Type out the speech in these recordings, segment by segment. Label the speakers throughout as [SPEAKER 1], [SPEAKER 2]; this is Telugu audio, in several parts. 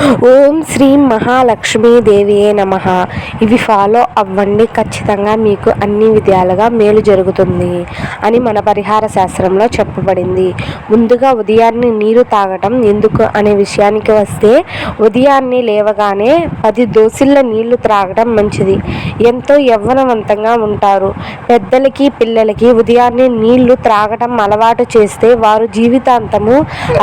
[SPEAKER 1] ఓం శ్రీ మహాలక్ష్మీదేవియే నమః. ఇవి ఫాలో అవ్వండి, ఖచ్చితంగా మీకు అన్ని విధాలుగా మేలు జరుగుతుంది అని మన పరిహార శాస్త్రంలో చెప్పబడింది. ముందుగా ఉదయాన్నే నీరు తాగటం ఎందుకు అనే విషయానికి వస్తే, ఉదయాన్నే లేవగానే 10 దోసిళ్ళ నీళ్లు త్రాగటం మంచిది. ఎంతో యవ్వనవంతంగా ఉంటారు. పెద్దలకి పిల్లలకి ఉదయాన్నే నీళ్లు త్రాగటం అలవాటు చేస్తే వారు జీవితాంతము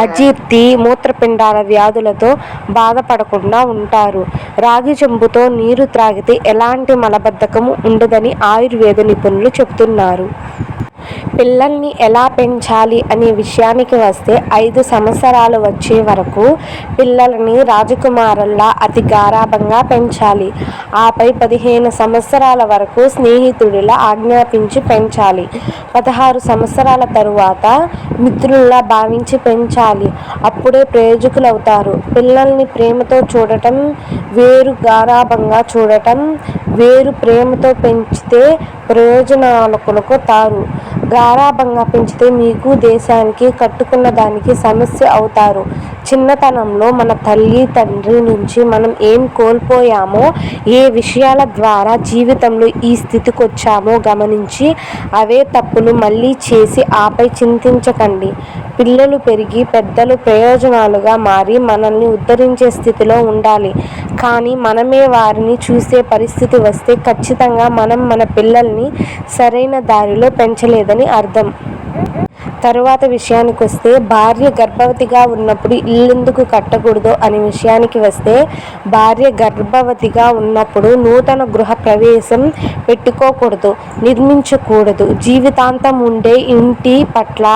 [SPEAKER 1] అజీర్తి, మూత్రపిండాల వ్యాధులతో బాధపడకుండా ఉంటారు. రాగి చెంబుతో నీరు త్రాగితే ఎలాంటి మలబద్ధకము ఉండదని ఆయుర్వేద నిపుణులు చెబుతున్నారు. పిల్లల్ని ఎలా పెంచాలి అనే విషయానికి వస్తే, 5 సంవత్సరాలు వచ్చే వరకు పిల్లలని రాజకుమారుల్లా అతి గారాబంగా పెంచాలి. ఆపై 15 సంవత్సరాల వరకు స్నేహితుడిలా ఆజ్ఞాపించి పెంచాలి. 16 సంవత్సరాల తరువాత మిత్రుల్లా భావించి పెంచాలి. అప్పుడే ప్రయోజకులవుతారు. పిల్లల్ని ప్రేమతో చూడటం వేరు, గారాబంగా చూడటం వేరు. ప్రేమతో పెంచితే ప్రయోజనాలకొలుకుతారు. గారాబంగా పెంచితే మీకు, దేశానికి, కట్టుకున్న దానికి సమస్య అవుతారు. చిన్నతనంలో మన తల్లి తండ్రి నుంచి మనం ఏం కోల్పోయామో, ఏ విషయాల ద్వారా జీవితంలో ఈ స్థితికొచ్చామో గమనించి అవే తప్పులు మళ్ళీ చేసి ఆపై చింతించకండి. పిల్లలు పెరిగి పెద్దలు ప్రయోజనాలుగా మారి మనల్ని ఉద్ధరించే స్థితిలో ఉండాలి. కానీ మనమే వారిని చూసే పరిస్థితి వస్తే ఖచ్చితంగా మనం మన పిల్లల్ని సరైన దారిలో పెంచలేదని అర్థం. తరువాత విషయానికి వస్తే, భార్య గర్భవతిగా ఉన్నప్పుడు ఇల్లెందుకు కట్టకూడదు అనే విషయానికి వస్తే, భార్య గర్భవతిగా ఉన్నప్పుడు నూతన గృహ ప్రవేశం పెట్టుకోకూడదు, నిర్మించకూడదు. జీవితాంతం ఉండే ఇంటి పట్ల,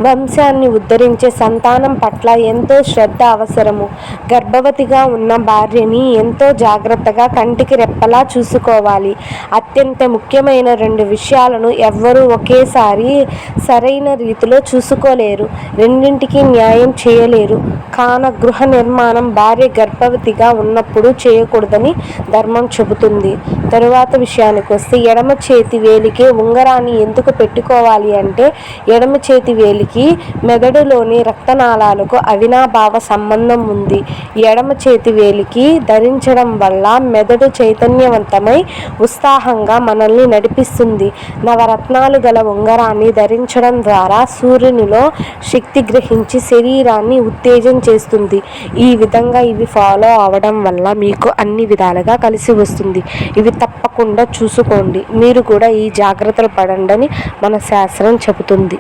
[SPEAKER 1] వంశాన్ని ఉద్ధరించే సంతానం పట్ల ఎంతో శ్రద్ధ అవసరము. గర్భవతిగా ఉన్న భార్యని ఎంతో జాగ్రత్తగా కంటికి రెప్పలా చూసుకోవాలి. అత్యంత ముఖ్యమైన 2 విషయాలను ఎవ్వరూ ఒకేసారి సరైన రీతిలో చూసుకోలేరు, రెండింటికి న్యాయం చేయలేరు. కాన గృహ నిర్మాణం భార్య గర్భవతిగా ఉన్నప్పుడు చేయకూడదని ధర్మం చెబుతుంది. తరువాత విషయానికి వస్తే, ఎడమ చేతి వేలికి ఉంగరాన్ని ఎందుకు పెట్టుకోవాలి అంటే, ఎడమ చేతి వేలికి మెదడులోని రక్తనాళాలకు అవినాభావ సంబంధం ఉంది. ఎడమ చేతి వేలికి ధరించడం వల్ల మెదడు చైతన్యవంతమై ఉత్సాహంగా మనల్ని నడిపిస్తుంది. నవరత్నాలు గల ఉంగరాన్ని ధరించడం ద్వారా సూర్యునిలో శక్తి గ్రహించి శరీరాన్ని ఉత్తేజం చేస్తుంది. ఈ విధంగా ఇవి ఫాలో అవడం వల్ల మీకు అన్ని విధాలుగా కలిసి వస్తుంది. ఇవి తప్పకుండా చూసుకోండి. మీరు కూడా ఈ జాగ్రత్తలు పడండి అని మన శాస్త్రం చెబుతుంది.